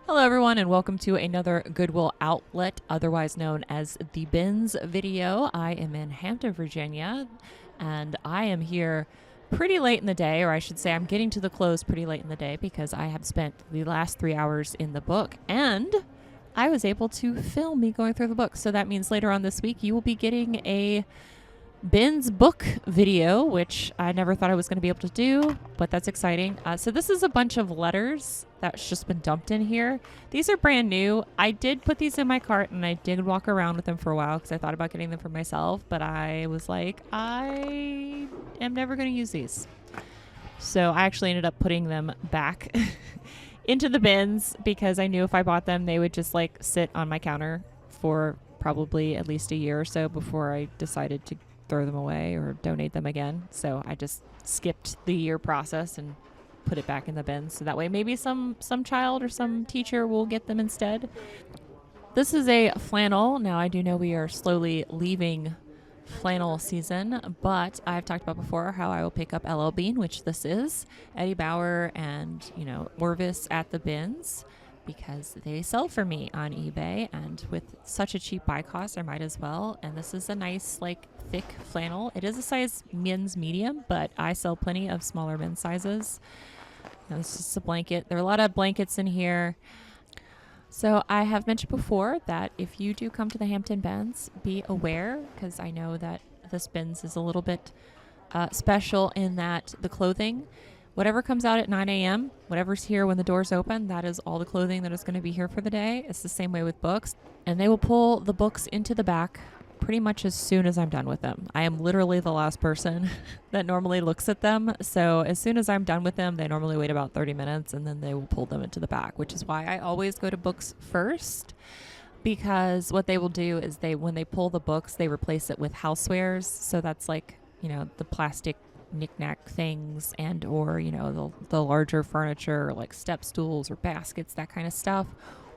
Hello everyone and welcome to another Goodwill outlet, otherwise known as the Bins video. I am in Hampton, Virginia, and I am here pretty late in the day, or I should say I'm getting to the close pretty late in the day because I have spent the last 3 hours in the book and I was able to film me going through the book. So that means later on this week you will be getting a Bins book video, which I never thought I was going to be able to do, but that's exciting. So this is a bunch of letters that's just been dumped in here. These are brand new. I did put these in my cart and I did walk around with them for a while because I thought about getting them for myself, but I was like, I am never going to use these. So I actually ended up putting them back into the bins because I knew if I bought them, they would just like sit on my counter for probably at least a year or so before I decided to throw them away or donate them again. So I just skipped the year process and put it back in the bin. So that way maybe some child or some teacher will get them instead. This is a flannel. Now I do know we are slowly leaving flannel season, but I've talked about before how I will pick up LL Bean, which this is, Eddie Bauer and, Orvis at the bins because they sell for me on eBay, and with such a cheap buy cost, I might as well. And this is a nice, thick flannel. It is a size men's medium, but I sell plenty of smaller men's sizes. It's just a blanket. There are a lot of blankets in here. So I have mentioned before that if you do come to the Hampton Bins, be aware, because I know that this bins is a little bit special in that the clothing, whatever comes out at 9 a.m., whatever's here when the doors open, that is all the clothing that is going to be here for the day. It's the same way with books. And they will pull the books into the back pretty much as soon as I'm done with them. I am literally the last person that normally looks at them. So as soon as I'm done with them, they normally wait about 30 minutes and then they will pull them into the back, which is why I always go to books first. Because what they will do is when they pull the books, they replace it with housewares. So that's the plastic knick-knack things and or the larger furniture like step stools or baskets, that kind of stuff,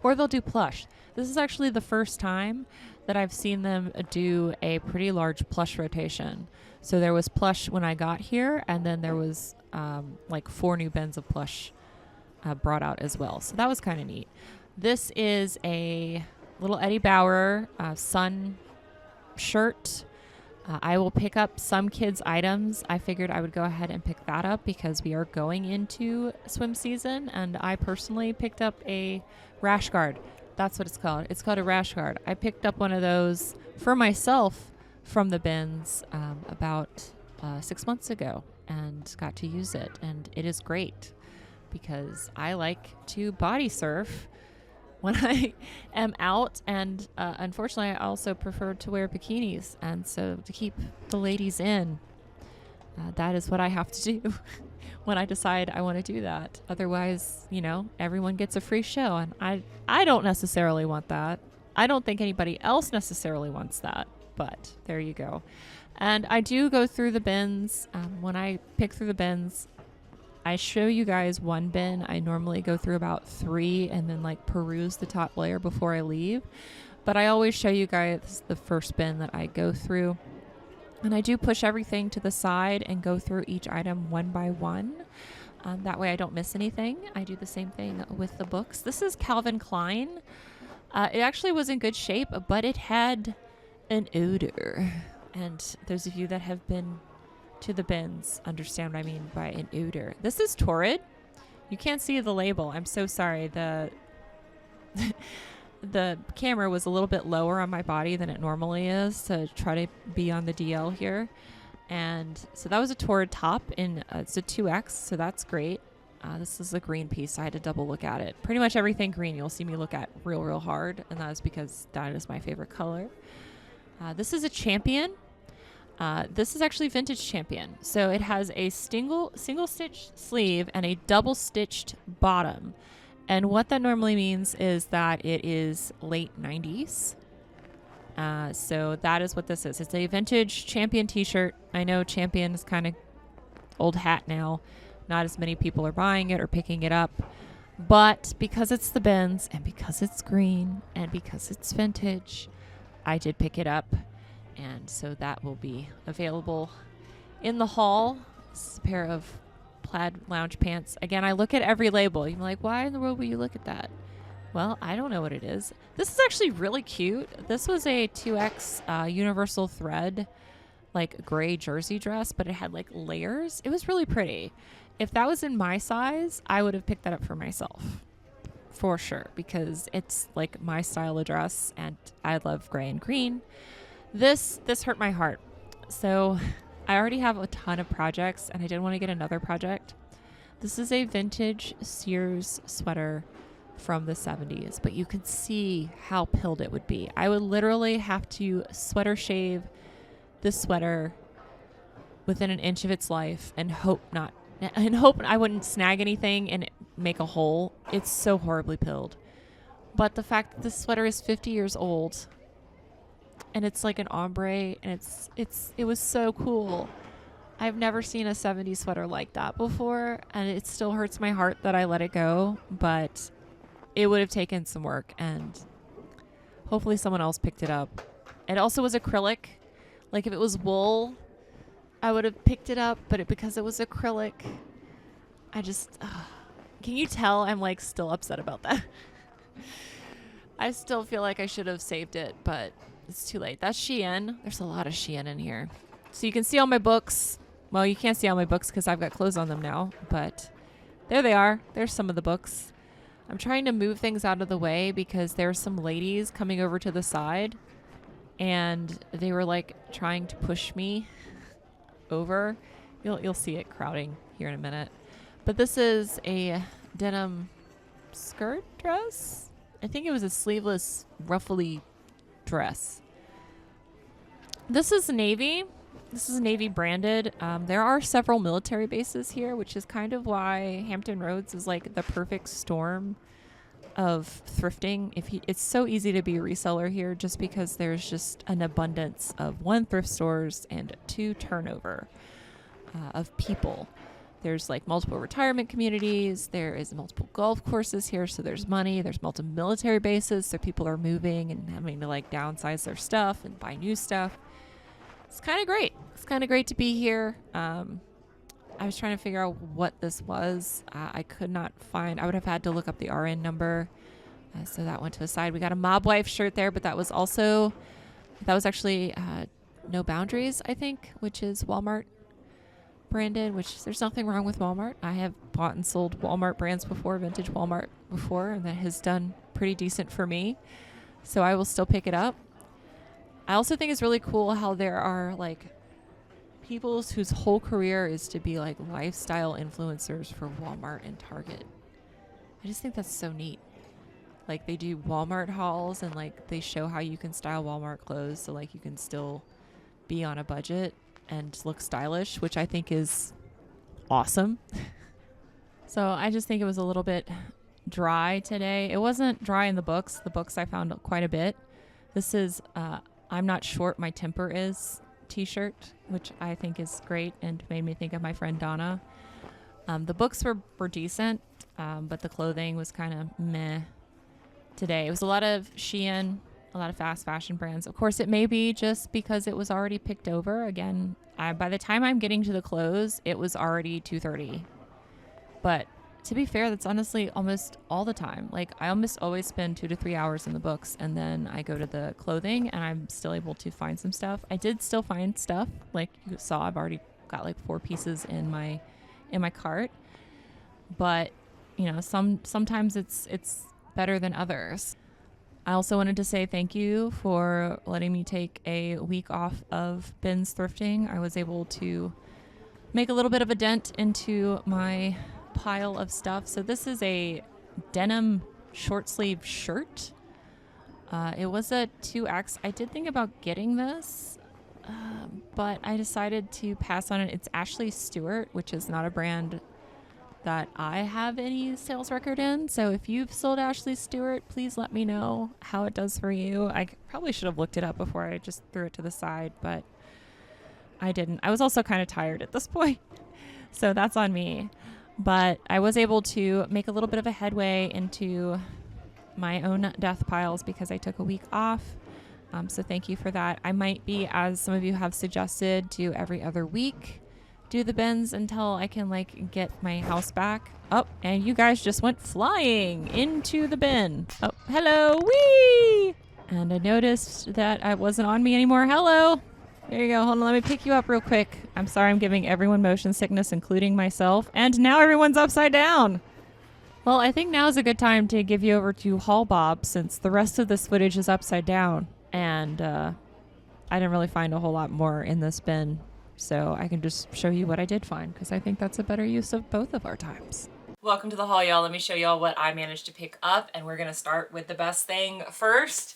or they'll do plush. This is actually the first time that I've seen them do a pretty large plush rotation. So there was plush when I got here, and then there was 4 new bins of plush brought out as well. So that was kind of neat. This is a little Eddie Bauer sun shirt. I will pick up some kids' items. I figured I would go ahead and pick that up because we are going into swim season, and I personally picked up a rash guard. That's what it's called. It's called a rash guard. I picked up one of those for myself from the bins about 6 months ago and got to use it, and it is great because I like to body surf when I am out, and unfortunately I also prefer to wear bikinis, and so to keep the ladies in, that is what I have to do when I decide I want to do that. Otherwise, everyone gets a free show, and I don't necessarily want that. I don't think anybody else necessarily wants that, but there you go. And I do go through the bins. When I pick through the bins, I show you guys one bin. I normally go through about 3 and then peruse the top layer before I leave. But I always show you guys the first bin that I go through. And I do push everything to the side and go through each item one by one. That way I don't miss anything. I do the same thing with the books. This is Calvin Klein. It actually was in good shape, but it had an odor. And those of you that have been to the bins understand what I mean by an odor. This is Torrid. You can't see the label. I'm so sorry. The camera was a little bit lower on my body than it normally is to try to be on the DL here. And so that was a Torrid top in it's a 2X, so that's great. This is a green piece. I had to double look at it. Pretty much everything green you'll see me look at real hard, and that is because that is my favorite color. This is a Champion. This is actually vintage Champion. So it has a single stitch sleeve and a double stitched bottom. And what that normally means is that it is late 90s. So that is what this is. It's a vintage Champion t-shirt. I know Champion is kind of old hat now. Not as many people are buying it or picking it up. But because it's the bins and because it's green and because it's vintage, I did pick it up. And so that will be available in the haul. This is a pair of plaid lounge pants. Again, I look at every label. You're like, why in the world would you look at that? Well, I don't know what it is. This is actually really cute. This was a 2X universal thread, like gray jersey dress, but it had like layers. It was really pretty. If that was in my size, I would have picked that up for myself. For sure, because it's like my style of dress and I love gray and green. This hurt my heart. So I already have a ton of projects and I didn't want to get another project. This is a vintage Sears sweater from the 70s, but you could see how pilled it would be. I would literally have to sweater shave this sweater within an inch of its life and hope I wouldn't snag anything and make a hole. It's so horribly pilled. But the fact that this sweater is 50 years old and it's like an ombre and it was so cool. I've never seen a 70s sweater like that before, and it still hurts my heart that I let it go, but it would have taken some work and hopefully someone else picked it up. It also was acrylic. Like if it was wool, I would have picked it up, but because it was acrylic, can you tell I'm like still upset about that? I still feel like I should have saved it, but it's too late. That's Shein. There's a lot of Shein in here. So you can see all my books. Well, you can't see all my books because I've got clothes on them now, but there they are. There's some of the books. I'm trying to move things out of the way because there's some ladies coming over to the side and they were like trying to push me over. You'll see it crowding here in a minute. But this is a denim skirt dress. I think it was a sleeveless, ruffly dress. This is navy. This is navy branded. There are several military bases here, which is kind of why Hampton Roads is like the perfect storm of thrifting. It's so easy to be a reseller here just because there's just an abundance of 1, thrift stores and 2, turnover of people. There's like multiple retirement communities. There is multiple golf courses here. So there's money. There's multiple military bases. So people are moving and having to like downsize their stuff and buy new stuff. It's kind of great. It's kind of great to be here. I was trying to figure out what this was. I could not find. I would have had to look up the RN number. So that went to the side. We got a Mob Wife shirt there, but that was actually No Boundaries, I think, which is Walmart branded, which there's nothing wrong with Walmart. I have bought and sold Walmart brands before, vintage Walmart before, and that has done pretty decent for me. So I will still pick it up. I also think it's really cool how there are like people whose whole career is to be like lifestyle influencers for Walmart and Target. I just think that's so neat. Like they do Walmart hauls and like they show how you can style Walmart clothes so like you can still be on a budget and look stylish, which I think is awesome. So I just think it was a little bit dry today. It wasn't dry in the books. The books I found quite a bit. This is I'm Not Short, My Temper Is t-shirt, which I think is great and made me think of my friend Donna. The books were decent, but the clothing was kind of meh today. It was a lot of Shein, a lot of fast fashion brands. Of course, it may be just because it was already picked over. Again, by the time I'm getting to the clothes, it was already 2:30. But to be fair, that's honestly almost all the time. Like I almost always spend 2 to 3 hours in the books and then I go to the clothing and I'm still able to find some stuff. I did still find stuff. Like you saw, I've already got like 4 pieces in my cart. But, you know, sometimes it's better than others. I also wanted to say thank you for letting me take a week off of bins thrifting. I was able to make a little bit of a dent into my pile of stuff. So this is a denim short sleeve shirt. It was a 2X. I did think about getting this, but I decided to pass on it. It's Ashley Stewart, which is not a brand that I have any sales record in. So if you've sold Ashley Stewart, please let me know how it does for you. I probably should have looked it up before I just threw it to the side, but I didn't. I was also kind of tired at this point, so that's on me. But I was able to make a little bit of a headway into my own death piles because I took a week off. So thank you for that. I might be, as some of you have suggested, do every other week do the bins until I can like get my house back. Oh, and you guys just went flying into the bin. Oh, hello, whee! And I noticed that it wasn't on me anymore. Hello. There you go. Hold on, let me pick you up real quick. I'm sorry I'm giving everyone motion sickness, including myself. And now everyone's upside down. Well, I think now is a good time to give you over to Haul Bob, since the rest of this footage is upside down. And I didn't really find a whole lot more in this bin. So I can just show you what I did find, because I think that's a better use of both of our times. Welcome to the haul, y'all. Let me show y'all what I managed to pick up, and we're going to start with the best thing first.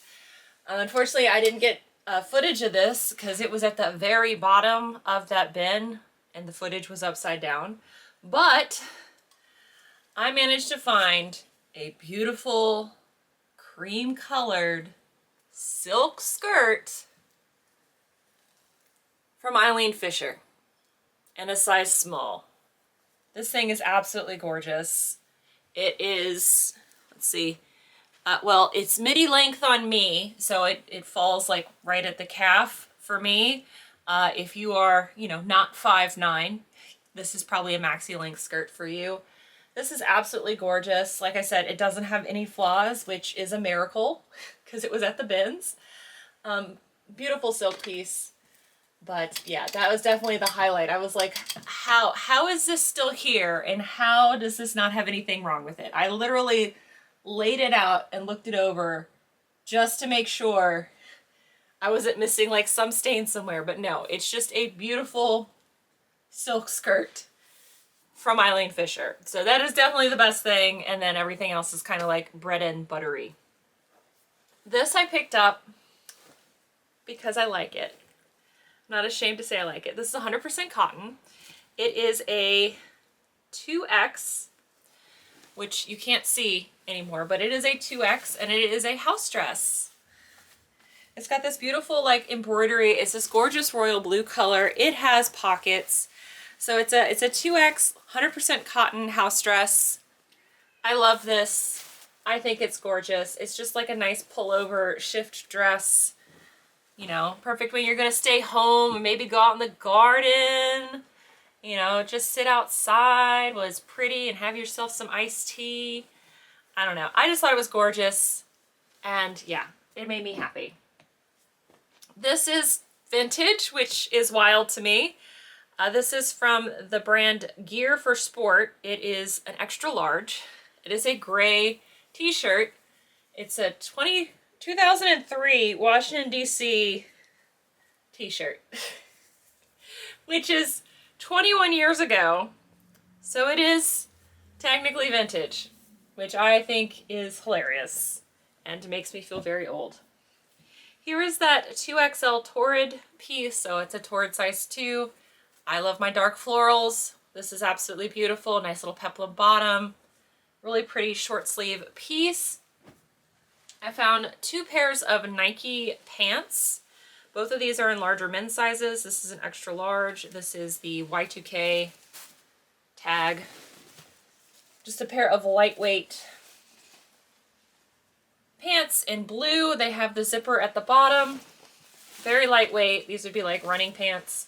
Unfortunately, I didn't get footage of this because it was at the very bottom of that bin, and the footage was upside down. But I managed to find a beautiful cream-colored silk skirt from Eileen Fisher in a size small. This thing is absolutely gorgeous. It is, let's see, well, it's midi length on me, so it falls like right at the calf for me. If you are, you know, not 5'9", this is probably a maxi length skirt for you. This is absolutely gorgeous. Like I said, it doesn't have any flaws, which is a miracle because it was at the bins. Beautiful silk piece. But yeah, that was definitely the highlight. I was like, how is this still here? And how does this not have anything wrong with it? I literally laid it out and looked it over just to make sure I wasn't missing like some stain somewhere. But no, it's just a beautiful silk skirt from Eileen Fisher. So that is definitely the best thing. And then everything else is kind of like bread and buttery. This I picked up because I like it. Not ashamed to say I like it. This is 100% cotton. It is a 2X, which you can't see anymore, but it is a 2X, and it is a house dress. It's got this beautiful like embroidery. It's this gorgeous royal blue color. It has pockets. So it's a 2X, 100% cotton house dress. I love this. I think it's gorgeous. It's just like a nice pullover shift dress. You know, perfect when you're going to stay home and maybe go out in the garden, you know, just sit outside while it's pretty and have yourself some iced tea. I don't know. I just thought it was gorgeous. And yeah, it made me happy. This is vintage, which is wild to me. This is from the brand Gear for Sport. It is an extra large. It is a gray t-shirt. It's a 2003 Washington, D.C. t-shirt, which is 21 years ago. So it is technically vintage, which I think is hilarious and makes me feel very old. Here is that 2XL Torrid piece. So it's a Torrid size 2. I love my dark florals. This is absolutely beautiful. Nice little peplum bottom. Really pretty short sleeve piece. I found 2 pairs of Nike pants. Both of these are in larger men's sizes. This is an extra large. This is the Y2K tag. Just a pair of lightweight pants in blue. They have the zipper at the bottom. Very lightweight. These would be like running pants.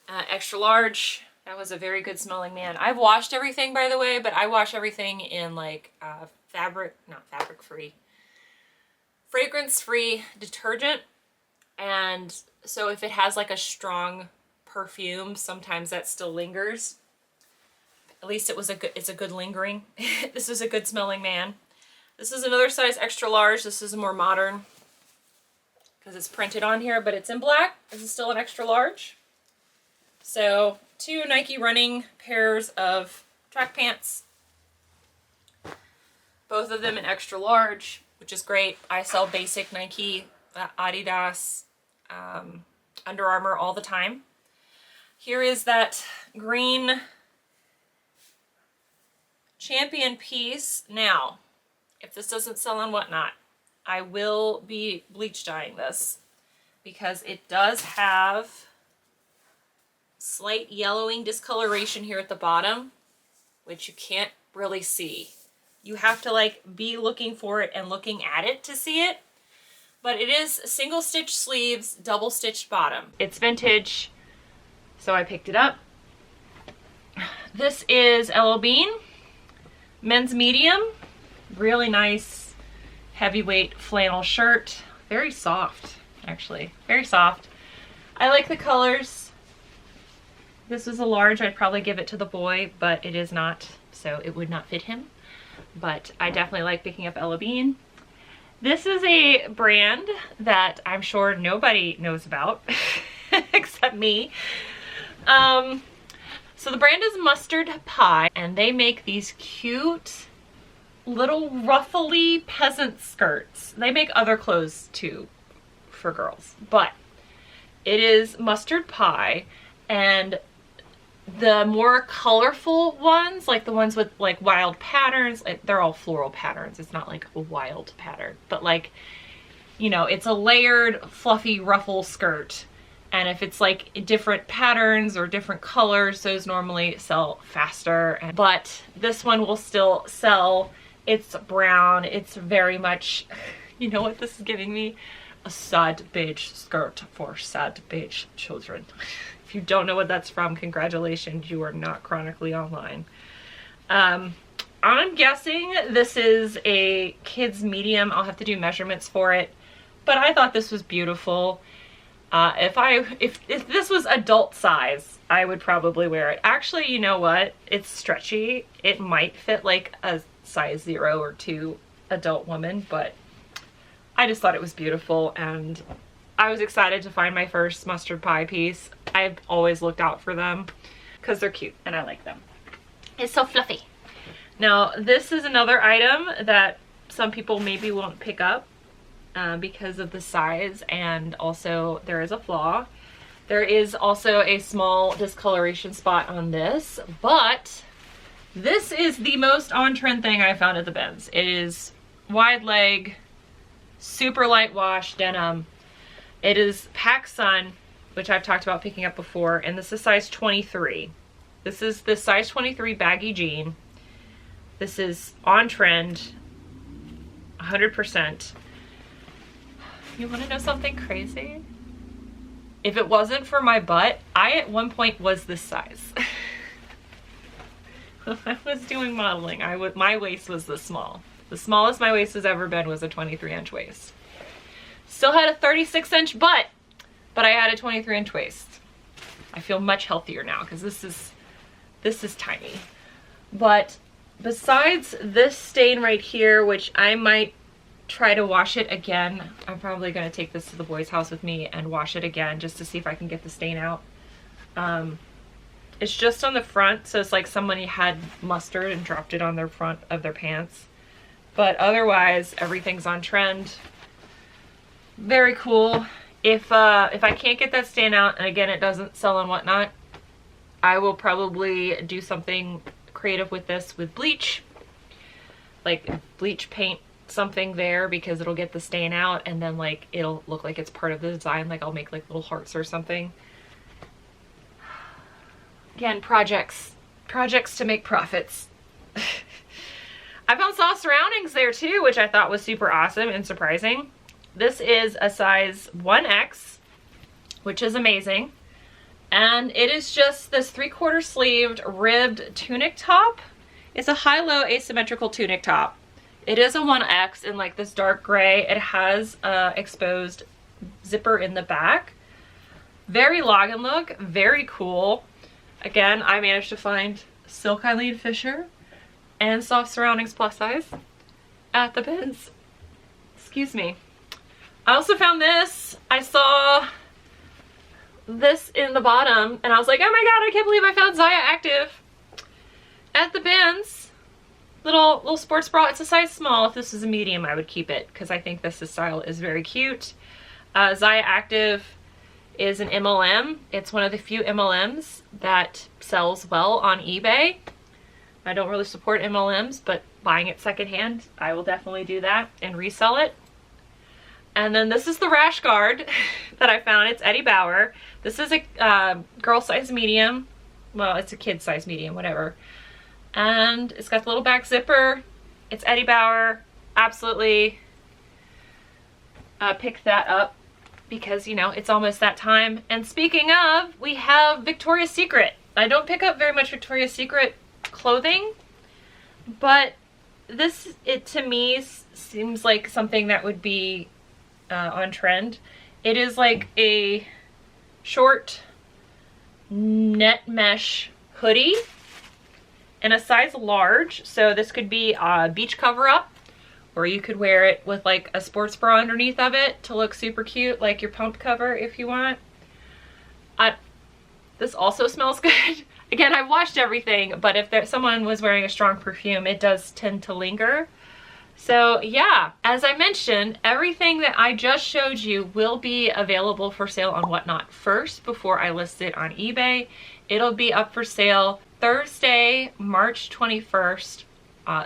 Extra large. That was a very good smelling man. I've washed everything, by the way, but I wash everything in like fragrance-free detergent. And so if it has like a strong perfume, sometimes that still lingers. At least it's a good lingering. This is a good smelling man. This is another size extra large. This is a more modern because it's printed on here, but it's in black. This is still an extra large. So 2 Nike running pairs of track pants. Both of them in extra large, which is great. I sell basic Nike, Adidas, Under Armour all the time. Here is that green Champion piece. Now, if this doesn't sell on Whatnot, I will be bleach dyeing this because it does have slight yellowing discoloration here at the bottom, which you can't really see. You have to like be looking for it and looking at it to see it. But it is single stitch sleeves, double stitched bottom. It's vintage. So I picked it up. This is LL Bean, men's medium. Really nice heavyweight flannel shirt. Very soft, actually. Very soft. I like the colors. This was a large. I'd probably give it to the boy, but it is not, so it would not fit him. But I definitely like picking up LL Bean. This is a brand that I'm sure nobody knows about except me. So the brand is Mustard Pie, and they make these cute little ruffly peasant skirts. They make other clothes too for girls, but it is Mustard Pie, and the more colorful ones, like the ones with like wild patterns, they're all floral patterns. It's not like a wild pattern, but like, you know, it's a layered fluffy ruffle skirt. And if it's like different patterns or different colors, those normally sell faster. But this one will still sell. It's brown. It's very much, you know what this is giving me? A sad beige skirt for sad beige children. If you don't know what that's from, congratulations, you are not chronically online. I'm guessing this is a kid's medium. I'll have to do measurements for it, but I thought this was beautiful. If this was adult size, I would probably wear it. Actually, you know what? It's stretchy. It might fit like a size 0 or 2 adult woman, but I just thought it was beautiful, and I was excited to find my first Mustard Pie piece. I've always looked out for them because they're cute and I like them. It's so fluffy. Now, this is another item that some people maybe won't pick up because of the size, and also there is a flaw. There is also a small discoloration spot on this, but this is the most on-trend thing I found at the bins. It is wide leg, super light wash denim. It is PacSun, which I've talked about picking up before, and this is size 23. This is the size 23 baggy jean. This is on trend, 100%. You want to know something crazy? If it wasn't for my butt, I at one point was this size. When I was doing modeling, my waist was this small. The smallest my waist has ever been was a 23-inch waist. Still had a 36-inch butt, but I had a 23-inch waist. I feel much healthier now because this is tiny. But besides this stain right here, which I might try to wash it again. I'm probably going to take this to the boys' house with me and wash it again just to see if I can get the stain out. It's just on the front, so it's like somebody had mustard and dropped it on their front of their pants. But otherwise, everything's on trend. Very cool. If I can't get that stain out, and again, it doesn't sell on Whatnot, I will probably do something creative with this with bleach. Like bleach paint something there because it'll get the stain out, and then like it'll look like it's part of the design. Like I'll make like little hearts or something. Again, projects to make profits. I found soft surroundings there too, which I thought was super awesome and surprising. This is a size 1X, which is amazing. And it is just this 3/4 sleeved ribbed tunic top. It's a high-low asymmetrical tunic top. It is a 1X in like this dark gray. It has exposed zipper in the back. Very Login look, very cool. Again, I managed to find Silk Eileen Fisher and soft surroundings plus size at the bins. Excuse me. I also found this. I saw this in the bottom and I was like, oh my god, I can't believe I found Zaya Active at the bins. Little sports bra. It's a size small. If this was a medium, I would keep it because I think this style is very cute. Zaya Active is an MLM. It's one of the few MLMs that sells well on eBay. I don't really support MLMs, but buying it secondhand, I will definitely do that and resell it. And then this is the rash guard that I found. It's Eddie Bauer. This is a girl size medium. Well, it's a kid size medium, whatever. And it's got the little back zipper. It's Eddie Bauer. Absolutely picked that up because, you know, it's almost that time. And speaking of, we have Victoria's Secret. I don't pick up very much Victoria's Secret clothing, but this, to me, seems like something that would be on trend. It is like a short net mesh hoodie in a size large. So this could be a beach cover up, or you could wear it with like a sports bra underneath of it to look super cute, like your pump cover if you want. This also smells good. Again, I've washed everything, but if someone was wearing a strong perfume, it does tend to linger. So yeah, as I mentioned, everything that I just showed you will be available for sale on Whatnot first before I list it on eBay. It'll be up for sale Thursday, March 21st,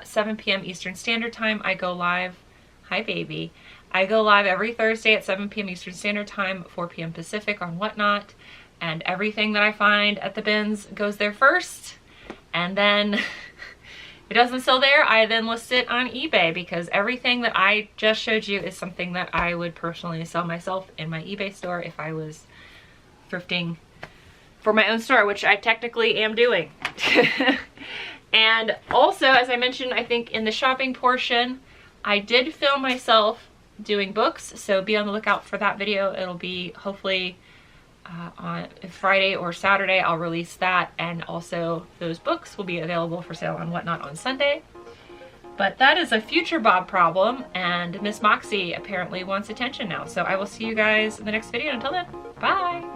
7 p.m. Eastern Standard Time. I go live. Hi, baby. I go live every Thursday at 7 p.m. Eastern Standard Time, 4 p.m. Pacific on Whatnot. And everything that I find at the bins goes there first. And then if it doesn't sell there, I then list it on eBay, because everything that I just showed you is something that I would personally sell myself in my eBay store if I was thrifting for my own store, which I technically am doing. And also, as I mentioned, I think in the shopping portion, I did film myself doing books, so be on the lookout for that video. It'll be hopefully on Friday or Saturday. I'll release that, and also those books will be available for sale on Whatnot on Sunday. But that is a future Bob problem, and Miss Moxie apparently wants attention now. So I will see you guys in the next video. Until then, bye!